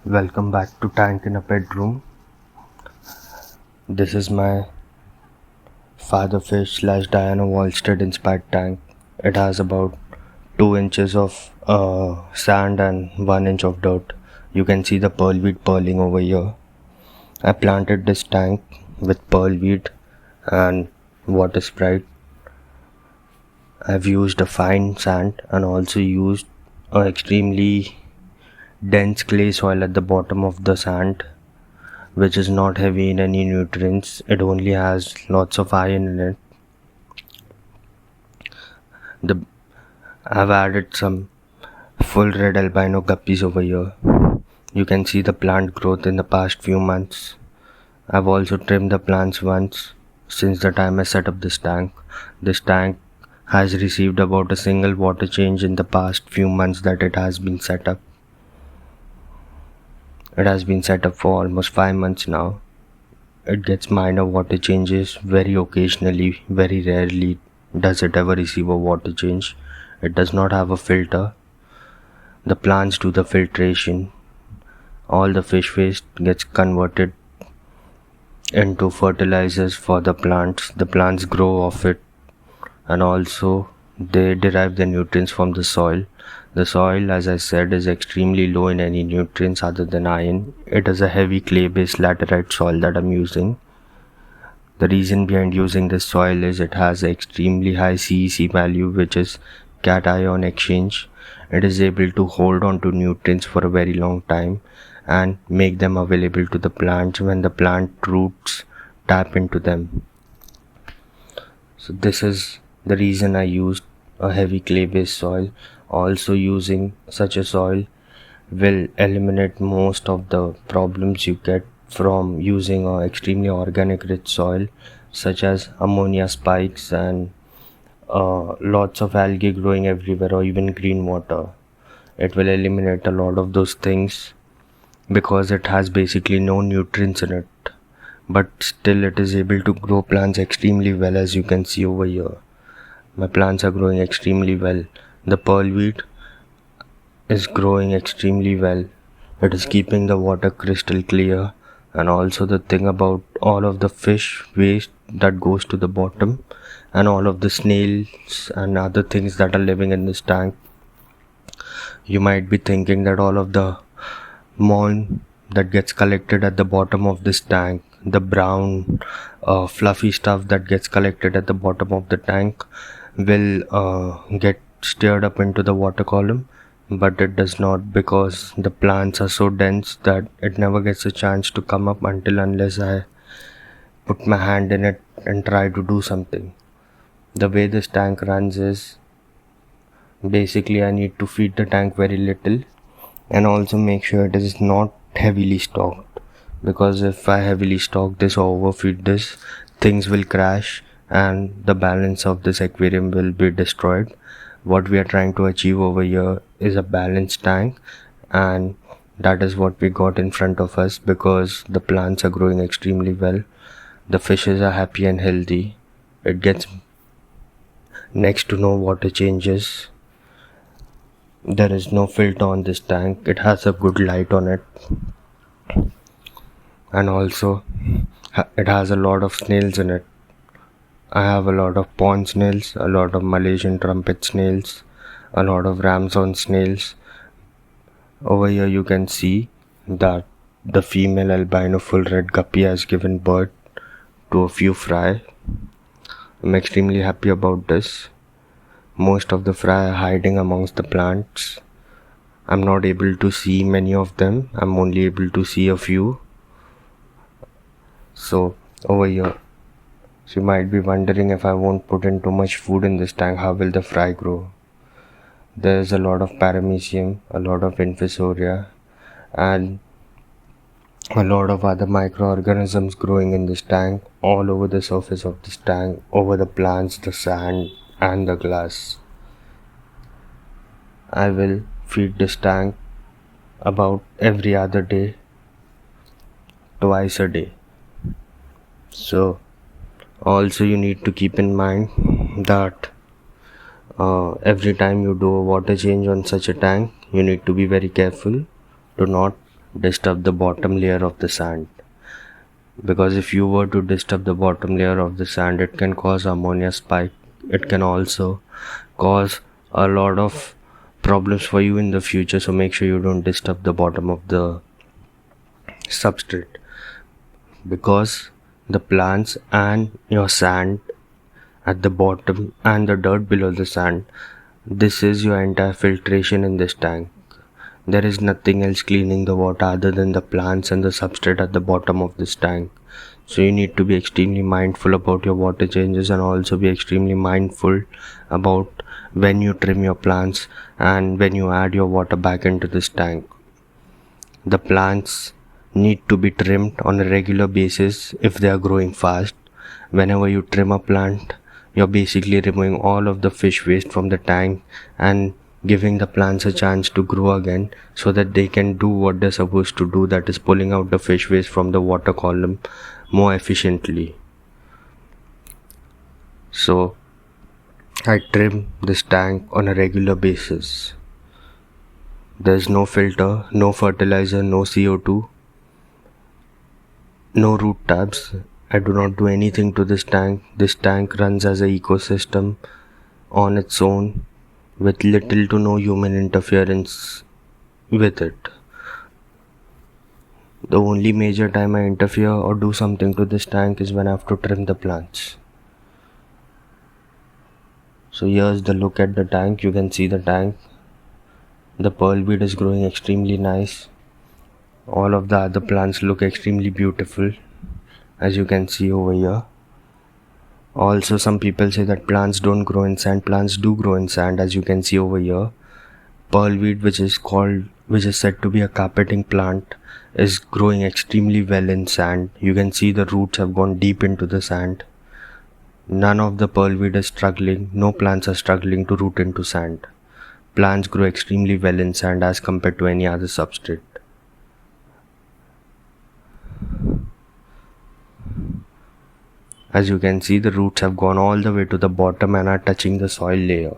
Welcome back to Tank in a Bedroom. This is my father fish slash Diana Wallstead inspired tank. It has about 2 inches of sand and 1 inch of dirt. You can see the pearlweed pearling over here. I planted this tank with pearlweed and water sprite. I've used a fine sand and also used an extremely dense clay soil at the bottom of the sand, which is not heavy in any nutrients. It only has lots of iron in it. I've added some full red albino guppies over here. You can see the plant growth in the past few months. I've also trimmed the plants once since the time I set up this tank. This tank has received about a single water change in the past few months that it has been set up. It has been set up for almost 5 months now. It gets minor water changes very occasionally. Very rarely does it ever receive a water change. It does not have a filter. The plants do the filtration. All the fish waste gets converted into fertilizers for the plants. The plants grow off it, and also they derive the nutrients from the soil. The soil, as I said, is extremely low in any nutrients other than iron. It is a heavy clay-based laterite soil that I'm using. The reason behind using this soil is it has an extremely high CEC value, which is cation exchange. It is able to hold on to nutrients for a very long time and make them available to the plants when the plant roots tap into them. So this is the reason I used a heavy clay-based soil. Also, using such a soil will eliminate most of the problems you get from using a extremely organic rich soil, such as ammonia spikes and lots of algae growing everywhere, or even green water. It will eliminate a lot of those things because it has basically no nutrients in it, but still it is able to grow plants extremely well. As you can see over here, my plants are growing extremely well. The pearlweed is growing extremely well. It is keeping the water crystal clear. And also the thing about all of the fish waste that goes to the bottom and all of the snails and other things that are living in this tank, you might be thinking that all of the mold that gets collected at the bottom of this tank, the brown fluffy stuff that gets collected at the bottom of the tank, will get stirred up into the water column, but it does not, because the plants are so dense that it never gets a chance to come up unless I put my hand in it and try to do something. The way this tank runs is basically I need to feed the tank very little and also make sure it is not heavily stocked, because if I heavily stock this or overfeed this, things will crash and the balance of this aquarium will be destroyed. What we are trying to achieve over here is a balanced tank, and that is what we got in front of us, because the plants are growing extremely well, the fishes are happy and healthy, it gets next to no water changes, there is no filter on this tank, it has a good light on it, and also it has a lot of snails in it. I have a lot of pond snails, a lot of Malaysian trumpet snails, a lot of ramson snails. Over here you can see that the female albino full red guppy has given birth to a few fry. I'm extremely happy about this. Most of the fry are hiding amongst the plants. I'm not able to see many of them. I'm only able to see a few. So over here, so you might be wondering, if I won't put in too much food in this tank, how will the fry grow? There's a lot of paramecium, a lot of infusoria, and a lot of other microorganisms growing in this tank, all over the surface of this tank, over the plants, the sand, and the glass. I will feed this tank about every other day, twice a day. So also you need to keep in mind that every time you do a water change on such a tank, you need to be very careful to not disturb the bottom layer of the sand. Because if you were to disturb the bottom layer of the sand, it can cause ammonia spike. It can also cause a lot of problems for you in the future, so make sure you don't disturb the bottom of the substrate, because the plants and your sand at the bottom and the dirt below the sand, this is your entire filtration in this tank. There is nothing else cleaning the water other than the plants and the substrate at the bottom of this tank. So you need to be extremely mindful about your water changes, and also be extremely mindful about when you trim your plants and when you add your water back into this tank. The plants need to be trimmed on a regular basis if they are growing fast. Whenever you trim a plant, you're basically removing all of the fish waste from the tank and giving the plants a chance to grow again, so that they can do what they're supposed to do, that is pulling out the fish waste from the water column more efficiently. So I trim this tank on a regular basis. There's no filter, no fertilizer, no CO2, no root tabs. I do not do anything to this tank. This tank runs as an ecosystem on its own, with little to no human interference with it. The only major time I interfere or do something to this tank is when I have to trim the plants. So here's the look at the tank. You can see the tank. The pearlweed is growing extremely nice. All of the other plants look extremely beautiful, as you can see over here. Also, some people say that plants don't grow in sand. Plants do grow in sand, as you can see over here. Pearlweed, which is said to be a carpeting plant, is growing extremely well in sand. You can see the roots have gone deep into the sand. None of the pearlweed is struggling. No plants are struggling to root into sand. Plants grow extremely well in sand as compared to any other substrate. As you can see, the roots have gone all the way to the bottom and are touching the soil layer.